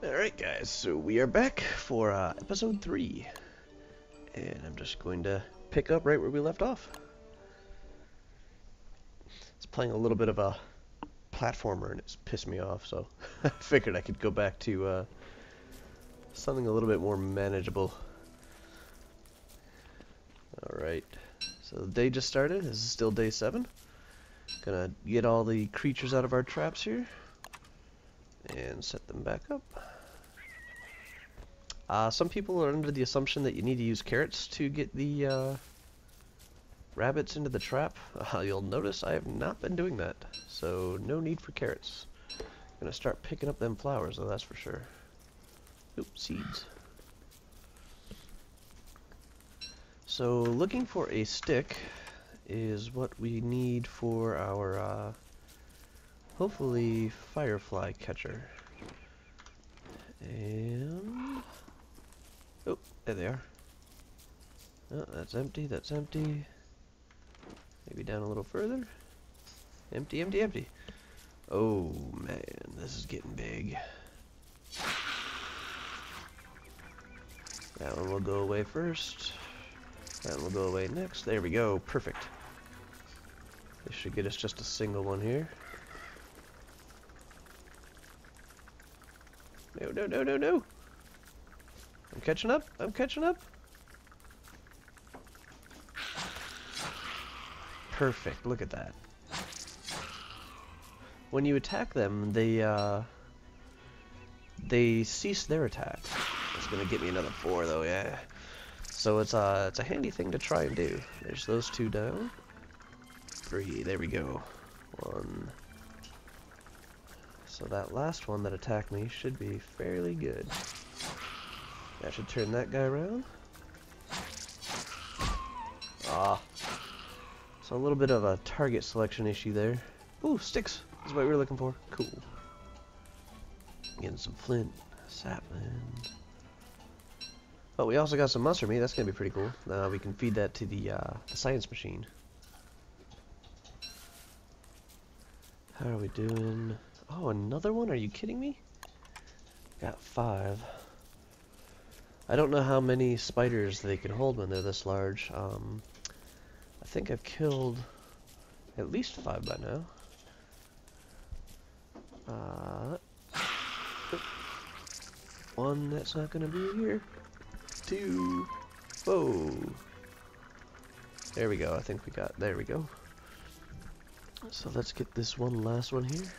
Alright guys, so we are back for episode 3. And I'm just going to pick up right where we left off. It's playing a little bit of a platformer and it's pissed me off, so I figured I could go back to something a little bit more manageable. Alright, so the day just started. This is still day 7. Gonna get all the creatures out of our traps here and set them back up. Some people are under the assumption that you need to use carrots to get the rabbits into the trap. You'll notice I have not been doing that, so no need for carrots. Gonna start picking up them flowers though, that's for sure. Oop, seeds. So looking for a stick is what we need for our hopefully firefly catcher. And oh, there they are. Oh, that's empty, that's empty. Maybe down a little further. Empty, empty, empty. Oh man, this is getting big. That one will go away first. That one will go away next. There we go, perfect. This should get us just a single one here. No, no, no, no, no! I'm catching up, I'm catching up! Perfect, look at that. When you attack them, they cease their attack. It's gonna get me another 4 though, yeah. So it's a handy thing to try and do. There's those 2 down. 3, there we go. 1. So that last one that attacked me should be fairly good. I should turn that guy around. Ah. So a little bit of a target selection issue there. Ooh, sticks! That's what we were looking for. Cool. Getting some flint, sapling. Oh, we also got some mustard meat. That's gonna be pretty cool. We can feed that to the science machine. How are we doing? Oh, another one? Are you kidding me? Got 5. I don't know how many spiders they can hold when they're this large. I think I've killed at least 5 by now. Oop. 1 that's not gonna be here. 2. Whoa. There we go. I think we got. There we go. So let's get this one last one here.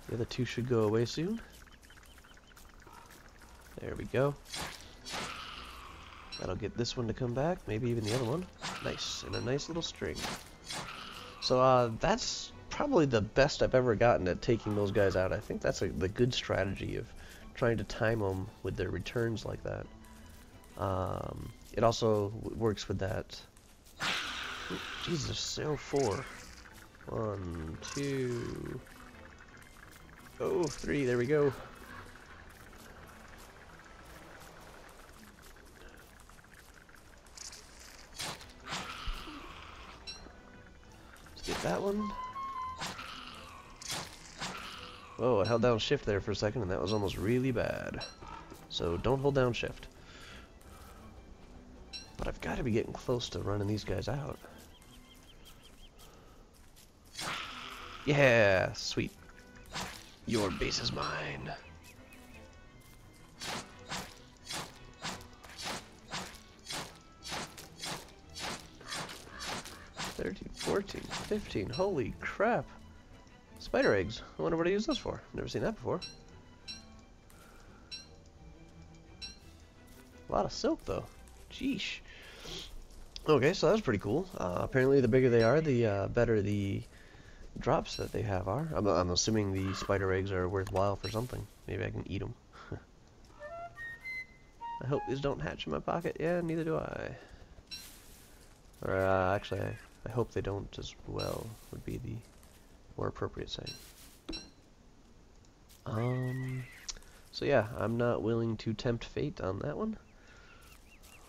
The other 2 should go away soon. There we go. That'll get this one to come back. Maybe even the other one. Nice. And a nice little string. So that's probably the best I've ever gotten at taking those guys out. I think that's the good strategy of trying to time them with their returns like that. It also works with that. Ooh, Jesus, so 4. 1, 2. Oh, 3. There we go. Let's get that one. Whoa, I held down shift there for a second and that was almost really bad. So don't hold down shift. But I've got to be getting close to running these guys out. Yeah, sweet. Your base is mine. 13, 14, 15. Holy crap. Spider eggs. I wonder what I use those for. Never seen that before. A lot of silk though. Jeesh. Okay, so that was pretty cool. Apparently the bigger they are, the better the drops that they have are. I'm assuming the spider eggs are worthwhile for something. Maybe I can eat them. I hope these don't hatch in my pocket. Yeah, neither do I. Or actually, I hope they don't as well, would be the more appropriate saying. So yeah, I'm not willing to tempt fate on that one.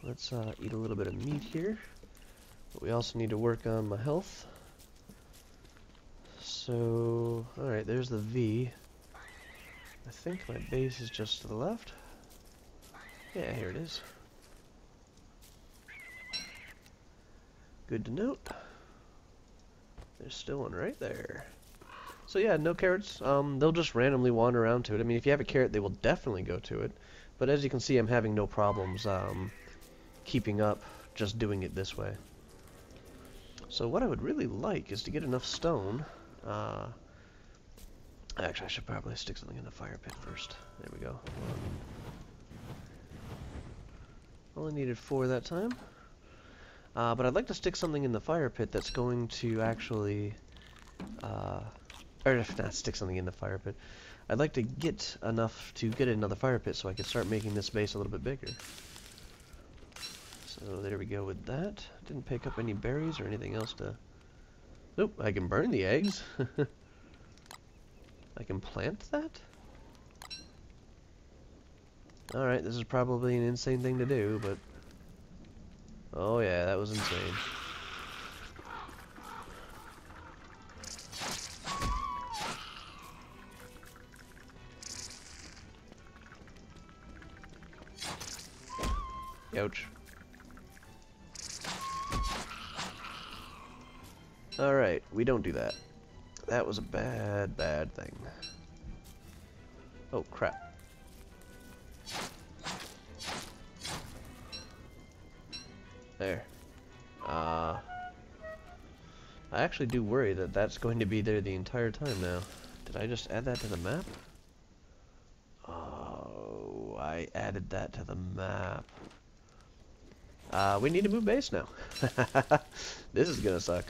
Let's eat a little bit of meat here. But we also need to work on my health. So, alright, there's the V. I think my base is just to the left. Yeah, here it is. Good to note. There's still one right there. So yeah, no carrots. They'll just randomly wander around to it. I mean, if you have a carrot, they will definitely go to it. But as you can see, I'm having no problems keeping up just doing it this way. So what I would really like is to get enough stone. Actually, I should probably stick something in the fire pit first. There we go. Only needed 4 that time. But I'd like to stick something in the fire pit that's going to actually... or if not, stick something in the fire pit. I'd like to get enough to get another fire pit so I can start making this base a little bit bigger. So there we go with that. Didn't pick up any berries or anything else to... Nope, I can burn the eggs. I can plant that? Alright, this is probably an insane thing to do, but... Oh yeah, that was insane. Ouch. Alright, we don't do that. That was a bad, bad thing. Oh, crap. There. I actually do worry that that's going to be there the entire time now. Did I just add that to the map? Oh, I added that to the map. We need to move base now. This is gonna suck.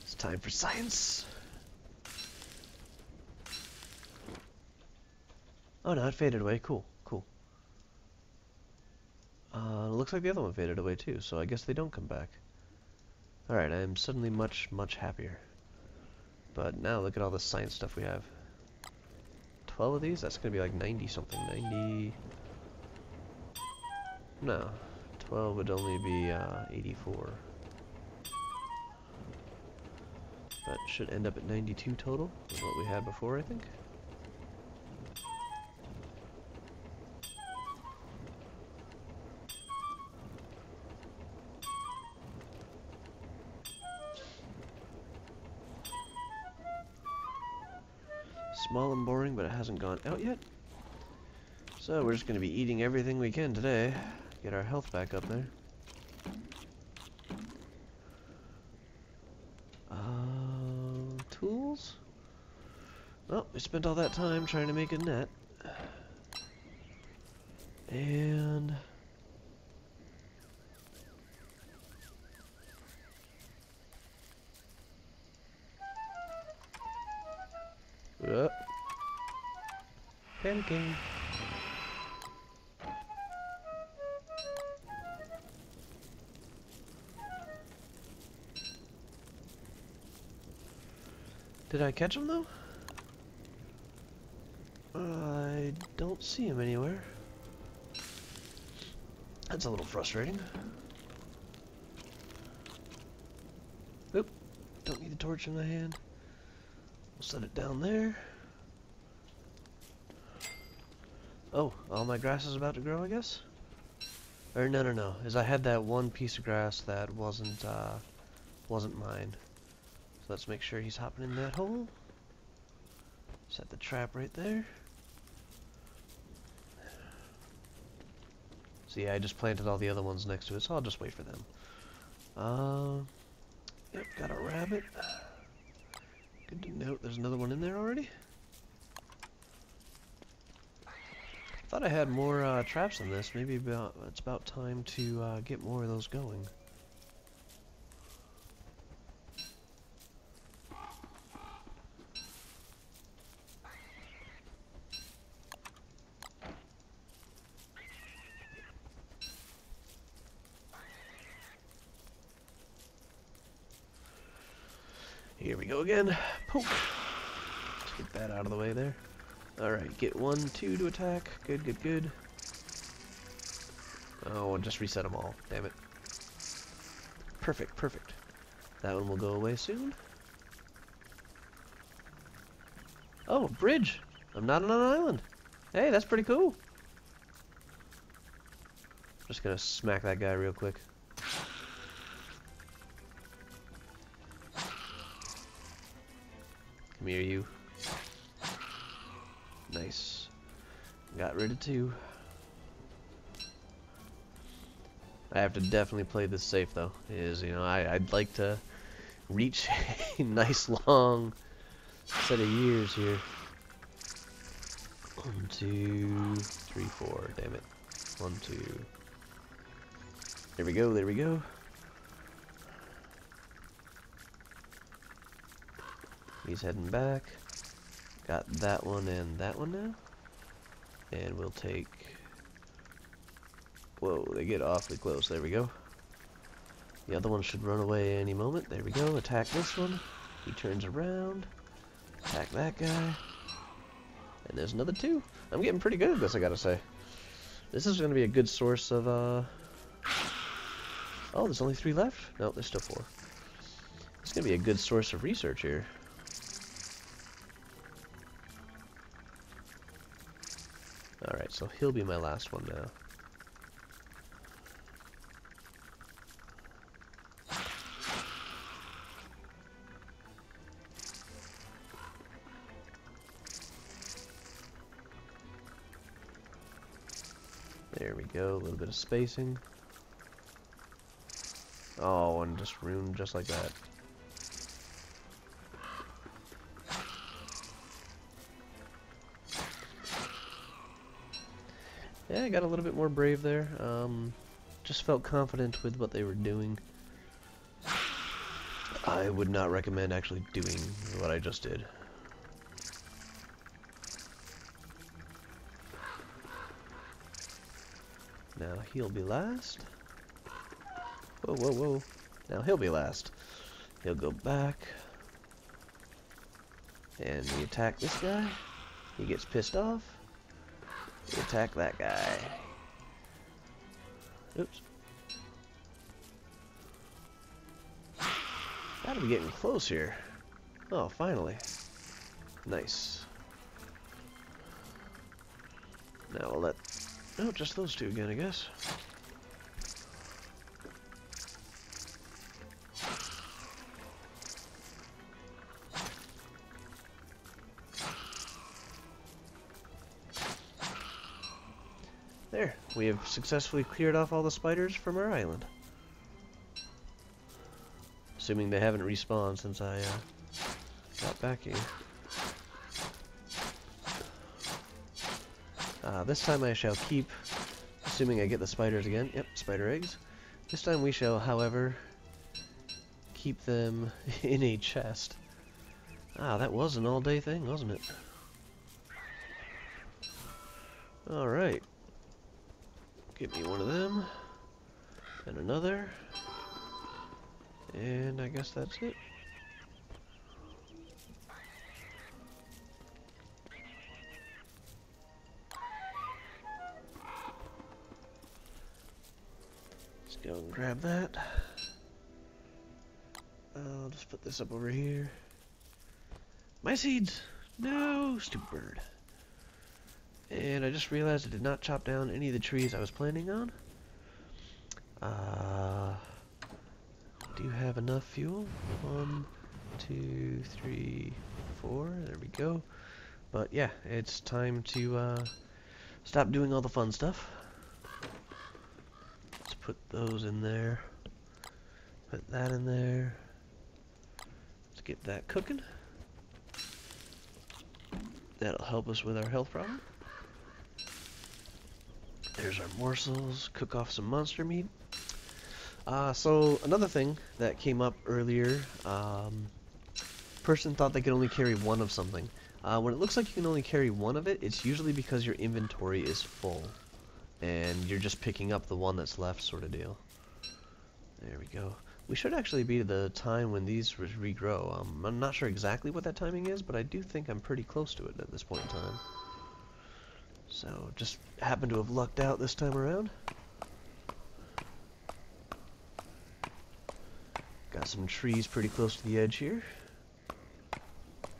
It's time for science. Oh no, it faded away. Cool, cool. Looks like the other one faded away too, so I guess they don't come back. Alright, I am suddenly much, much happier. But now look at all the science stuff we have. 12 of these? That's gonna be like 90 something. 90... No. 12 would only be 84. That should end up at 92 total, is what we had before, I think. Small and boring, but it hasn't gone out yet. So we're just going to be eating everything we can today. Get our health back up there. Tools? Well, we spent all that time trying to make a net. And... panicking. Did I catch him though? I don't see him anywhere. That's a little frustrating. Oop, don't need the torch in my hand. We'll set it down there. Oh, all my grass is about to grow, I guess? Or no, is I had that one piece of grass that wasn't mine. So let's make sure he's hopping in that hole. Set the trap right there. So yeah, I just planted all the other ones next to it, so I'll just wait for them. Yep, got a rabbit. Good to note there's another one in there already. Thought I had more traps than this. Maybe it's about time to get more of those going. Here we go again. Poke. Let's get that out of the way there. Alright, get 1, 2 to attack. Good, good, good. Oh, I'll just reset them all. Damn it. Perfect, perfect. That one will go away soon. Oh, bridge. I'm not on an island. Hey, that's pretty cool. Just gonna smack that guy real quick. Come here, you. Nice. Got rid of 2. I have to definitely play this safe, though. I'd like to reach a nice long set of years here. 1, 2, 3, 4. Damn it. 1, 2. There we go. There we go. He's heading back. Got that one and that one now. And we'll take... Whoa, they get awfully close. There we go. The other one should run away any moment. There we go. Attack this one. He turns around. Attack that guy. And there's another 2. I'm getting pretty good at this, I gotta say. This is going to be a good source of, Oh, there's only 3 left? No, there's still 4. It's going to be a good source of research here. Alright, so he'll be my last one now. There we go, a little bit of spacing. Oh, and just ruined just like that. Yeah, I got a little bit more brave there. Just felt confident with what they were doing. I would not recommend actually doing what I just did. Now he'll be last. Whoa, whoa, whoa. Now he'll be last. He'll go back. And we attack this guy. He gets pissed off. We attack that guy. Oops. Gotta be getting close here. Oh, finally. Nice. Now we'll let... Oh, just those 2 again, I guess. There, we have successfully cleared off all the spiders from our island. Assuming they haven't respawned since I got back here. This time I shall keep, assuming I get the spiders again. Yep, spider eggs. This time we shall, however, keep them in a chest. That was an all-day thing, wasn't it? Alright. Give me one of them. And another. And I guess that's it. Let's go and grab that. I'll just put this up over here. My seeds! No, stupid bird. And I just realized I did not chop down any of the trees I was planning on. Do you have enough fuel? 1, 2, 3, 4. There we go. But yeah, it's time to stop doing all the fun stuff. Let's put those in there. Put that in there. Let's get that cooking. That'll help us with our health problem. There's our morsels. Cook off some monster meat. So another thing that came up earlier, person thought they could only carry 1 of something. When it looks like you can only carry 1 of it, it's usually because your inventory is full. And you're just picking up the one that's left sort of deal. There we go. We should actually be to the time when these regrow. I'm not sure exactly what that timing is, but I do think I'm pretty close to it at this point in time. So, just happened to have lucked out this time around. Got some trees pretty close to the edge here.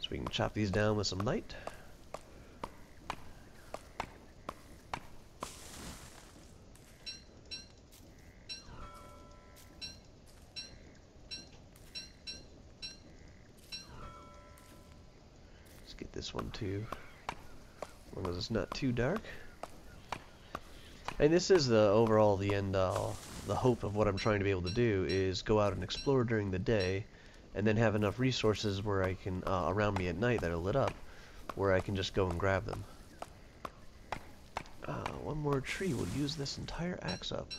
So we can chop these down with some light. Let's get this one too, as long as it's not too dark. And this is the end, the hope of what I'm trying to be able to do is go out and explore during the day, and then have enough resources where I can, around me at night that are lit up, where I can just go and grab them. One more tree will use this entire axe up,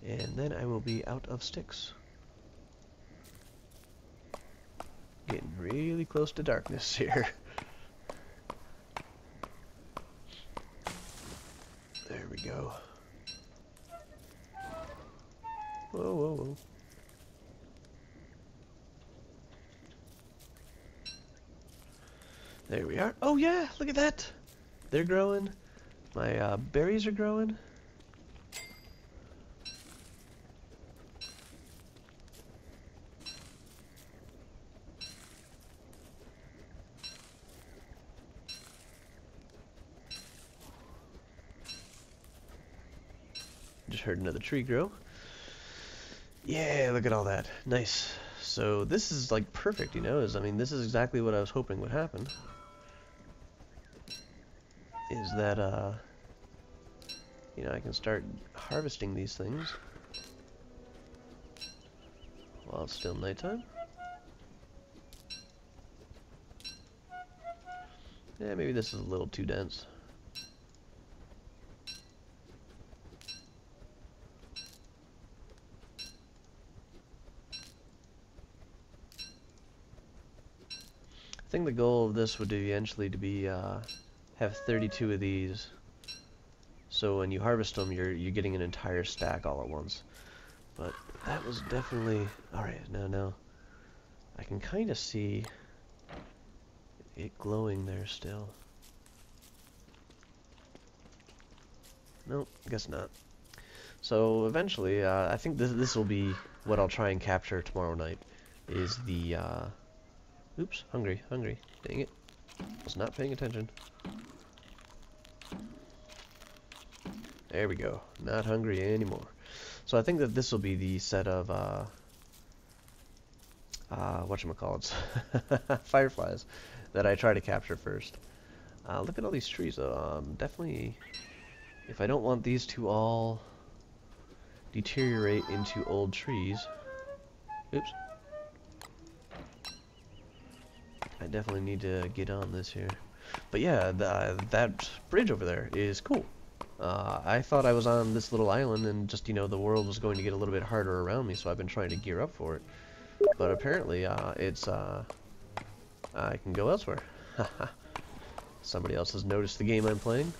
and then I will be out of sticks. Getting really close to darkness here. There we go. Whoa, whoa, whoa. There we are. Oh yeah, look at that. They're growing. My berries are growing. Just heard another tree grow. Yeah, look at all that. Nice. So this is like perfect, you know, I mean, this is exactly what I was hoping would happen. Is that, you know, I can start harvesting these things while it's still nighttime. Yeah, maybe this is a little too dense. I think the goal of this would be eventually to be have 32 of these, so when you harvest them, you're getting an entire stack all at once. But that was definitely all right. Now I can kind of see it glowing there still. Nope, guess not. So eventually, I think this will be what I'll try and capture tomorrow night. Is the oops, hungry. Dang it. Was not paying attention. There we go. Not hungry anymore. So I think that this will be the set of whatchamacallits, fireflies that I try to capture first. Look at all these trees though. Definitely, if I don't want these to all deteriorate into old trees, oops, I definitely need to get on this here. But yeah, that bridge over there is cool. I thought I was on this little island and just, you know, the world was going to get a little bit harder around me, so I've been trying to gear up for it. But apparently, it's, I can go elsewhere. Somebody else has noticed the game I'm playing.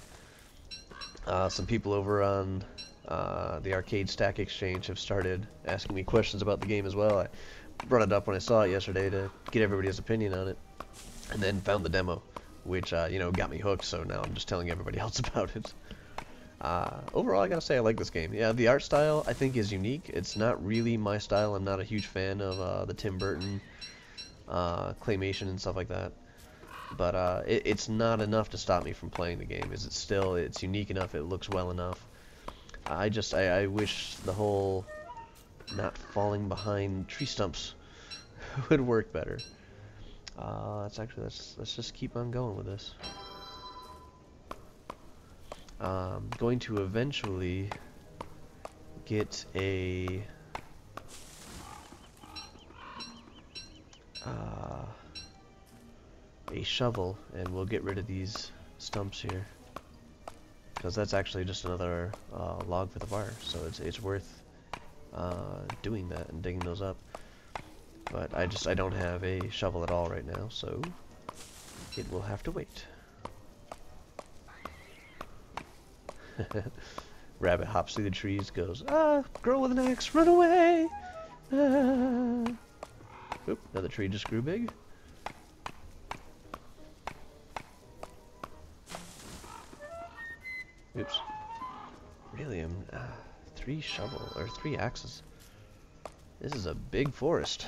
Some people over on the Arcade Stack Exchange have started asking me questions about the game as well. I brought it up when I saw it yesterday to get everybody's opinion on it, and then found the demo, which, you know, got me hooked, so now I'm just telling everybody else about it. Overall, I gotta say I like this game. Yeah, the art style I think is unique. It's not really my style. I'm not a huge fan of the Tim Burton claymation and stuff like that. But it's not enough to stop me from playing the game. It's unique enough. It looks well enough. I wish the whole not falling behind tree stumps would work better. Let's just keep on going with this. Going to eventually get a shovel, and we'll get rid of these stumps here, because that's actually just another log for the fire, so it's worth doing that and digging those up. But I don't have a shovel at all right now, so it will have to wait. Rabbit hops through the trees, goes, girl with an axe, run away! Oop, another tree just grew big. Oops. Really, 3 axes. This is a big forest.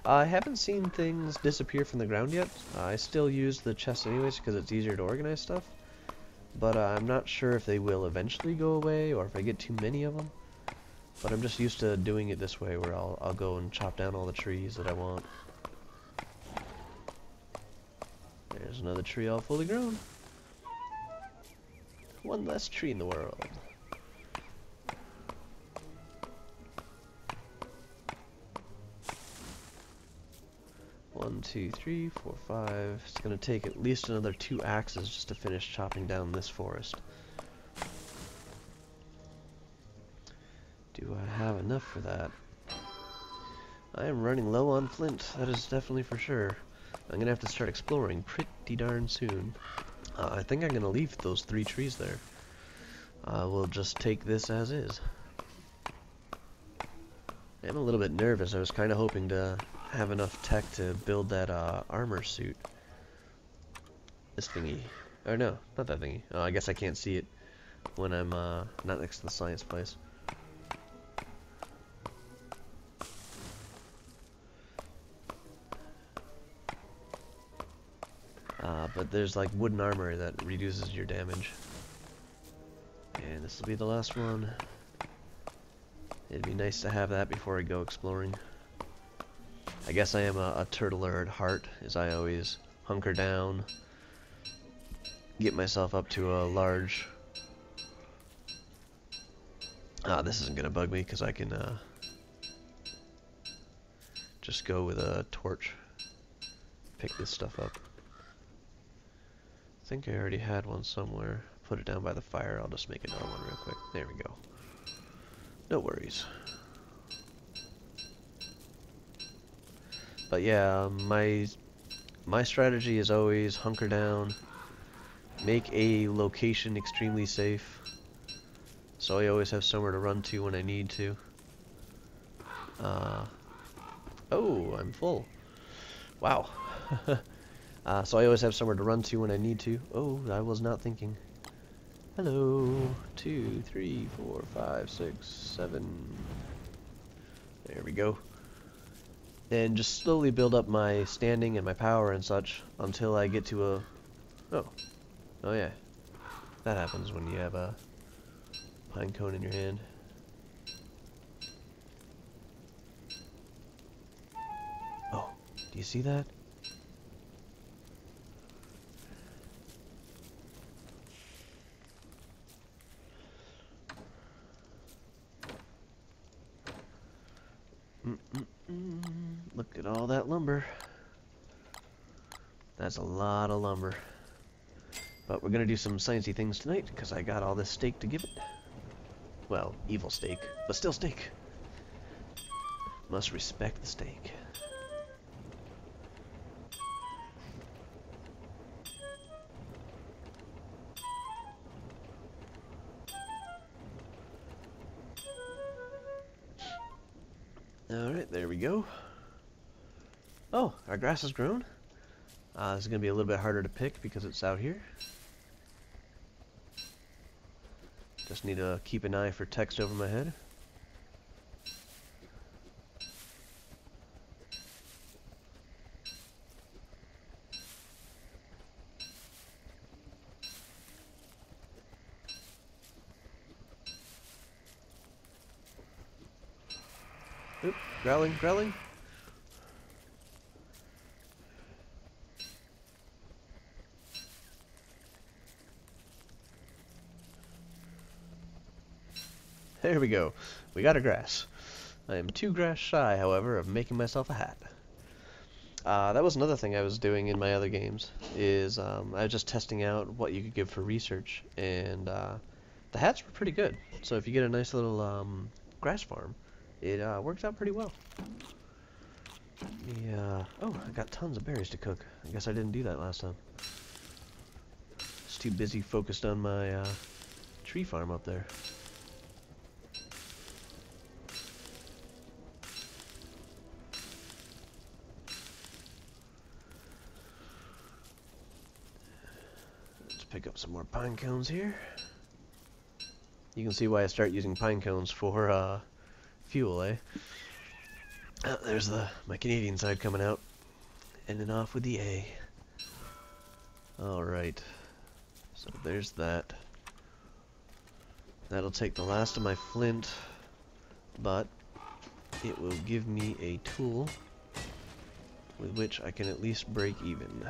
I haven't seen things disappear from the ground yet. I still use the chest anyways because it's easier to organize stuff. But I'm not sure if they will eventually go away or if I get too many of them. But I'm just used to doing it this way where I'll go and chop down all the trees that I want. There's another tree all fully grown. One less tree in the world. One, two, three, four, five. It's gonna take at least another 2 axes just to finish chopping down this forest. Do I have enough for that? I am running low on flint, that is definitely for sure. I'm gonna have to start exploring pretty darn soon. I think I'm gonna leave those 3 trees there. We'll just take this as is. I'm a little bit nervous. I was kind of hoping to have enough tech to build that armor suit. This thingy. Or no, not that thingy. Oh, I guess I can't see it when I'm not next to the science place. But there's like wooden armor that reduces your damage. And this will be the last one. It'd be nice to have that before I go exploring. I guess I am a turtler at heart, as I always hunker down, get myself up to a large... this isn't gonna bug me because I can just go with a torch, pick this stuff up. I think I already had one somewhere. Put it down by the fire. I'll just make another one real quick. There we go. No worries. But yeah, my strategy is always hunker down, make a location extremely safe, so I always have somewhere to run to when I need to. Oh, I'm full. Wow. So I always have somewhere to run to when I need to. Oh, I was not thinking. Hello. 2, 3, 4, 5, 6, 7. There we go. And just slowly build up my standing and my power and such until I get to a... Oh yeah. That happens when you have a pine cone in your hand. Oh, do you see that? Look at all that lumber. That's a lot of lumber. But we're gonna do some sciencey things tonight because I got all this steak to give it. Well, evil steak, but still steak. Must respect the steak. Alright, there we go. Oh, our grass has grown. This is going to be a little bit harder to pick because it's out here. Just need to keep an eye for text over my head. Oop, growling, growling. There we go. We got a grass. I am 2 grass shy, however, of making myself a hat. That was another thing I was doing in my other games, is I was just testing out what you could give for research, and the hats were pretty good. So if you get a nice little grass farm, it works out pretty well. Yeah. Oh, I got tons of berries to cook. I guess I didn't do that last time. Just too busy focused on my tree farm up there. Pick up some more pine cones here. You can see why I start using pine cones for fuel, eh? There's my Canadian side coming out. Ending off with the A. Alright. So there's that. That'll take the last of my flint, but it will give me a tool with which I can at least break even.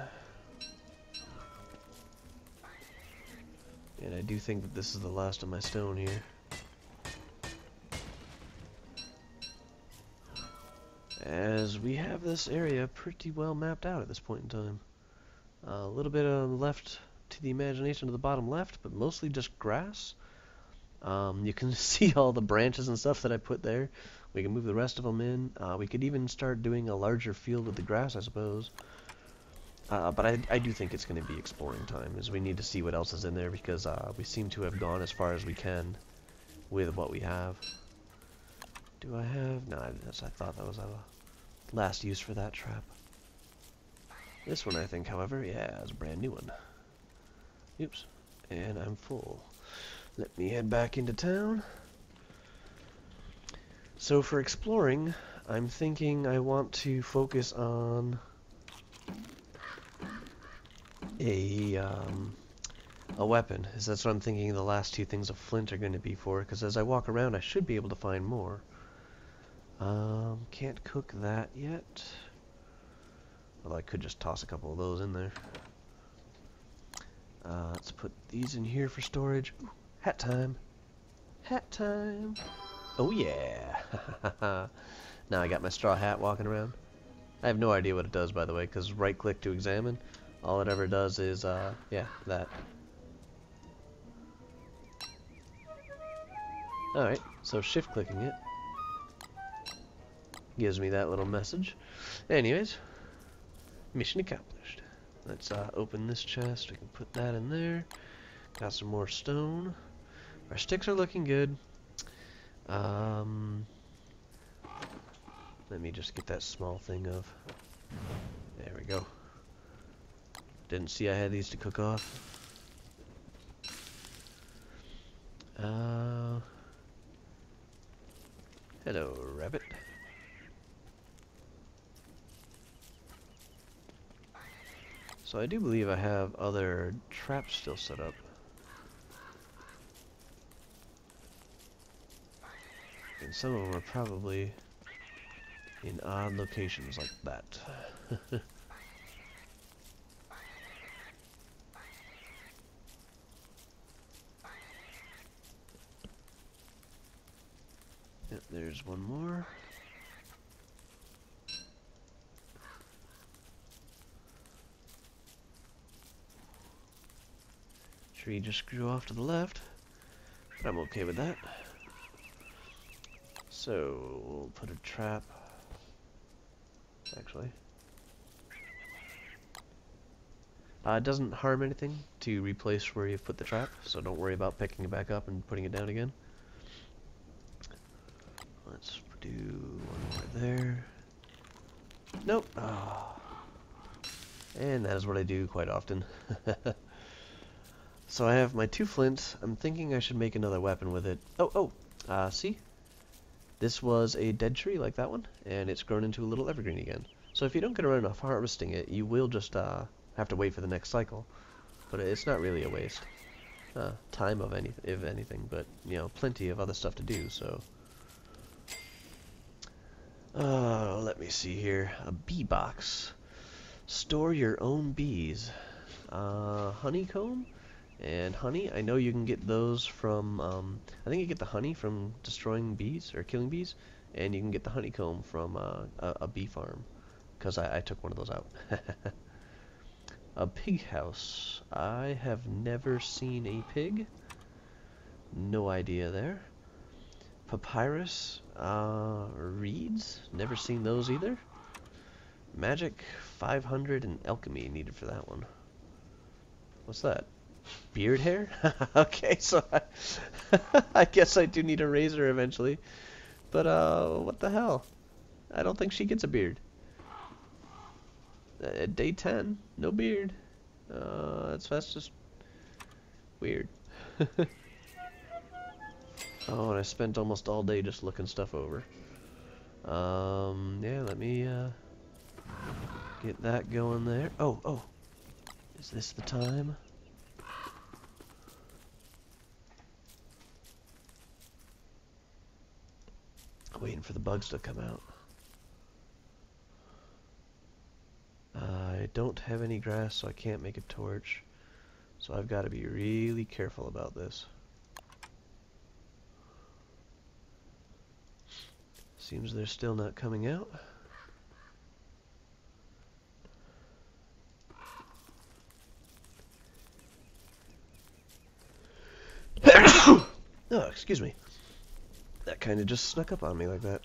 And I do think that this is the last of my stone here. As we have this area pretty well mapped out at this point in time. A little bit left to the imagination to the bottom left, but mostly just grass. You can see all the branches and stuff that I put there. We can move the rest of them in. We could even start doing a larger field with the grass, I suppose. But I do think it's going to be exploring time, as we need to see what else is in there, because we seem to have gone as far as we can with what we have. Do I have? No, I thought that was a last use for that trap. This one, I think, however, yeah, is a brand new one. Oops, and I'm full. Let me head back into town. So for exploring, I'm thinking I want to focus on a weapon. That's what I'm thinking the last two things of flint are going to be for, because as I walk around I should be able to find more. Can't cook that yet. Although I could just toss a couple of those in there. Let's put these in here for storage. Ooh, hat time. Hat time. Oh yeah. Now I got my straw hat walking around. I have no idea what it does, by the way, because right click to examine. All it ever does is, yeah, that. Alright, so shift clicking it gives me that little message. Anyways, mission accomplished. Let's open this chest. We can put that in there. Got some more stone. Our sticks are looking good. Let me just get that small thing of... There we go. Didn't see I had these to cook off. Hello, rabbit. So I do believe I have other traps still set up. And some of them are probably in odd locations like that. Yep, there's one more. Tree just grew off to the left, but I'm okay with that. So, we'll put a trap, actually. It doesn't harm anything to replace where you've put the trap, so don't worry about picking it back up and putting it down again. Let's do one more there. Nope. Oh. And that is what I do quite often. So I have my 2 flints. I'm thinking I should make another weapon with it. See? This was a dead tree like that one, and it's grown into a little evergreen again. So if you don't get around to harvesting it, you will just have to wait for the next cycle. But it's not really a waste. Time of if anything, but you know, plenty of other stuff to do, so... let me see here. A bee box. Store your own bees. Honeycomb and honey. I know you can get those from, I think you get the honey from destroying bees, or killing bees, and you can get the honeycomb from a bee farm, because I took one of those out. A pig house. I have never seen a pig. No idea there. Papyrus, reeds. Never seen those either. Magic 500 and alchemy needed for that one. What's that? Beard hair? Okay, so I guess I do need a razor eventually. But, what the hell? I don't think she gets a beard. Day 10, no beard. That's just weird. Oh, and I spent almost all day just looking stuff over. Yeah, let me get that going there. Oh, is this the time? Waiting for the bugs to come out. I don't have any grass, so I can't make a torch. So I've got to be really careful about this. Seems they're still not coming out. Oh, excuse me. That kind of just snuck up on me like that.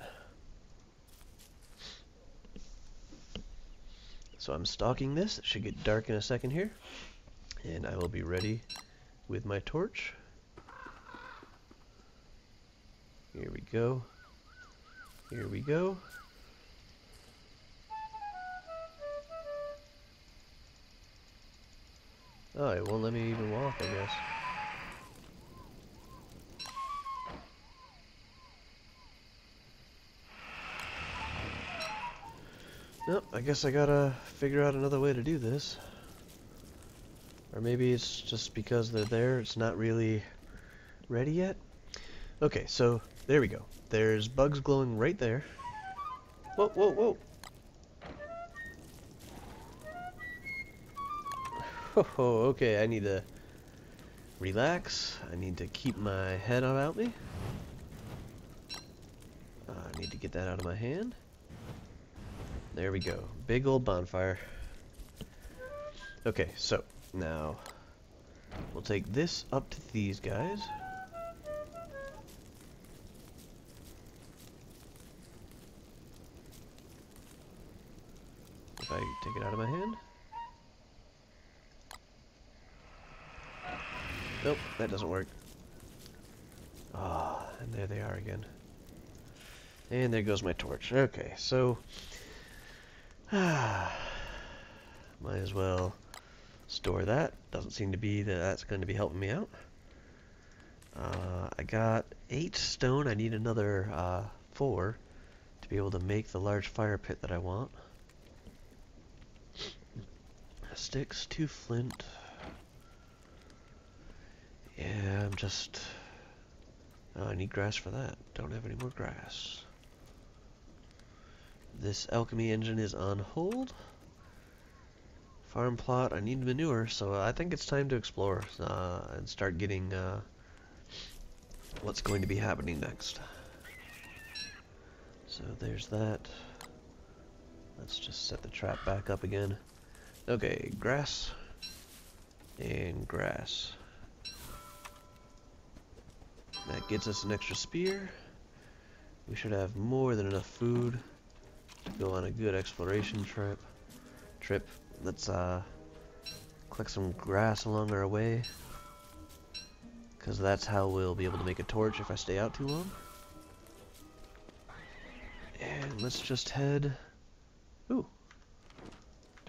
So I'm stalking this. It should get dark in a second here. And I will be ready with my torch. Here we go. Here we go. Oh, it won't let me even walk, I guess. Nope, I guess I gotta figure out another way to do this. Or maybe it's just because they're there, it's not really ready yet. Okay, so there we go. There's bugs glowing right there. Whoa, whoa, whoa. Oh, okay, I need to relax. I need to keep my head about me. I need to get that out of my hand. There we go. Big old bonfire. Okay, so now we'll take this up to these guys. If I take it out of my hand. Nope, that doesn't work. Ah, and there they are again. And there goes my torch. Okay, so might as well store that. Doesn't seem to be that that's going to be helping me out. I got 8 stone. I need another 4 to be able to make the large fire pit that I want. Sticks, 2 flint. Yeah, I'm just... Oh, I need grass for that. Don't have any more grass. This alchemy engine is on hold. Farm plot, I need manure, so I think it's time to explore and start getting what's going to be happening next. So there's that. Let's just set the trap back up again. Okay, grass and grass. That gets us an extra spear. We should have more than enough food to go on a good exploration trip. Let's collect some grass along our way, because that's how we'll be able to make a torch if I stay out too long. And let's just head... Ooh.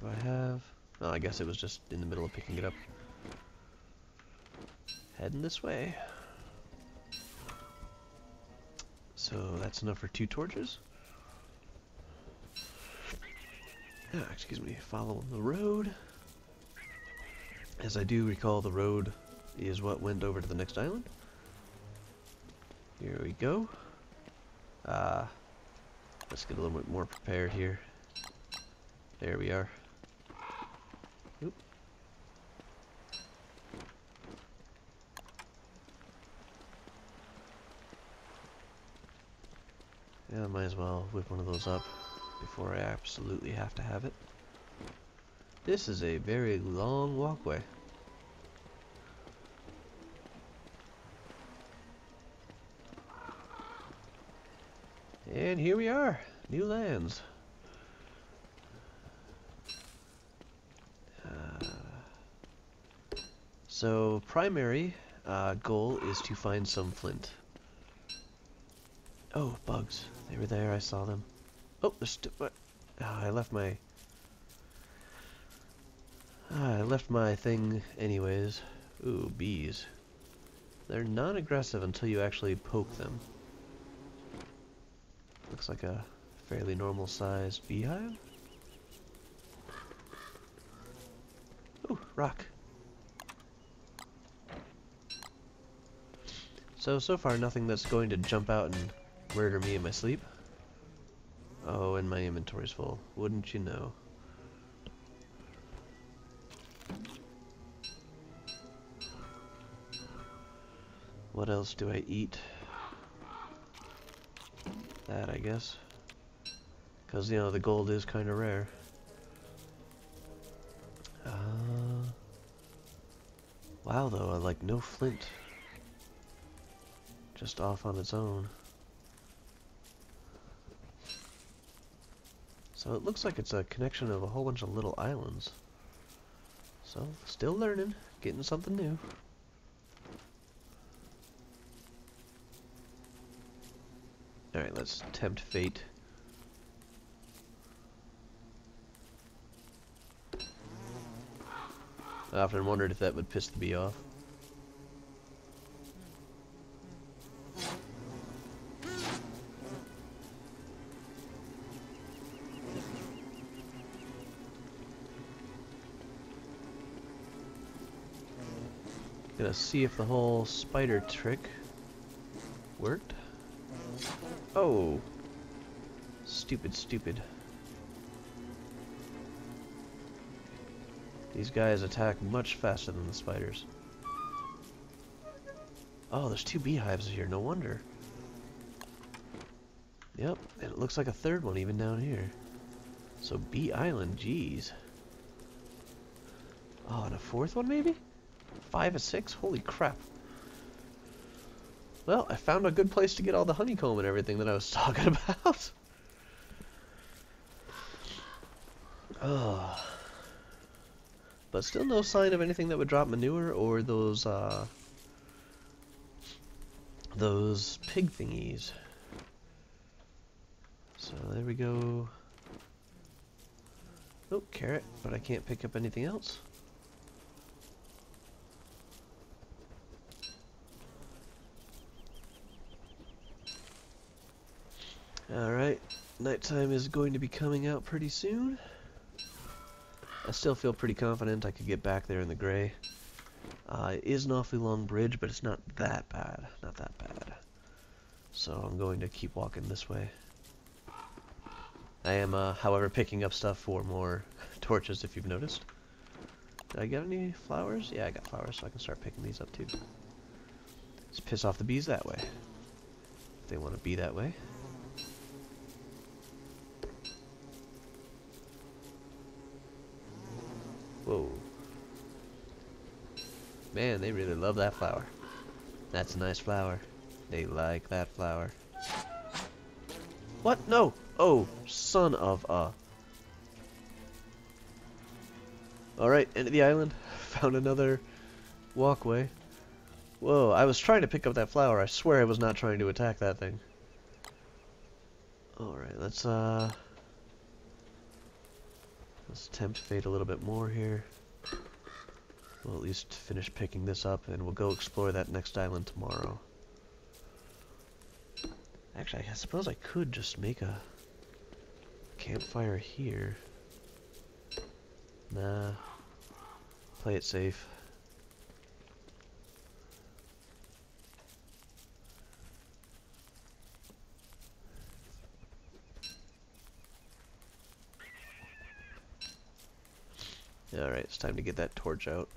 Do I have... Oh, I guess it was just in the middle of picking it up. Heading this way. So that's enough for 2 torches. Excuse me, following the road. As I do recall, the road is what went over to the next island. Here we go. Let's get a little bit more prepared here. There we are. Oop. Yeah, I might as well whip one of those up before I absolutely have to have it. This is a very long walkway. And here we are, new lands. So primary goal is to find some flint. Oh, bugs. They were there, I saw them. Oh, there's still... What? Oh, I left my thing anyways. Ooh, bees. They're non-aggressive until you actually poke them. Looks like a Fairly normal sized beehive. Ooh, rock. So far nothing that's going to jump out and murder me in my sleep. Oh, and my inventory's full. Wouldn't you know? What else do I eat? That, I guess. Because, you know, the gold is kind of rare. Wow, though, like, no flint. Just off on its own. So it looks like it's a connection of a whole bunch of little islands. So, still learning, getting something new. Alright, let's tempt fate. I often wondered if that would piss the bee off. Gonna see if the whole spider trick worked. Oh! Stupid, stupid. These guys attack much faster than the spiders. Oh, there's 2 beehives here, no wonder. Yep, and it looks like a third one even down here. So Bee Island, geez. Oh, and a 4th one maybe? 5 or 6? Holy crap. Well, I found a good place to get all the honeycomb and everything that I was talking about. Oh. But still no sign of anything that would drop manure or those pig thingies. So there we go. Oh, carrot, but I can't pick up anything else. Alright, nighttime is going to be coming out pretty soon. I still feel pretty confident I could get back there in the gray. It is an awfully long bridge, but it's not that bad. Not that bad. So I'm going to keep walking this way. I am, however, picking up stuff for more torches, if you've noticed. Did I get any flowers? Yeah, I got flowers, so I can start picking these up too. Let's piss off the bees that way. If they want to be that way. Whoa. Man, they really love that flower. That's a nice flower. They like that flower. What? No! Oh, son of a... Alright, end of the island. Found another walkway. Whoa, I was trying to pick up that flower. I swear I was not trying to attack that thing. Alright, let's tempt fate a little bit more here. We'll at least finish picking this up, and we'll go explore that next island tomorrow. Actually, I suppose I could just make a campfire here. Nah. Play it safe. Alright, it's time to get that torch out.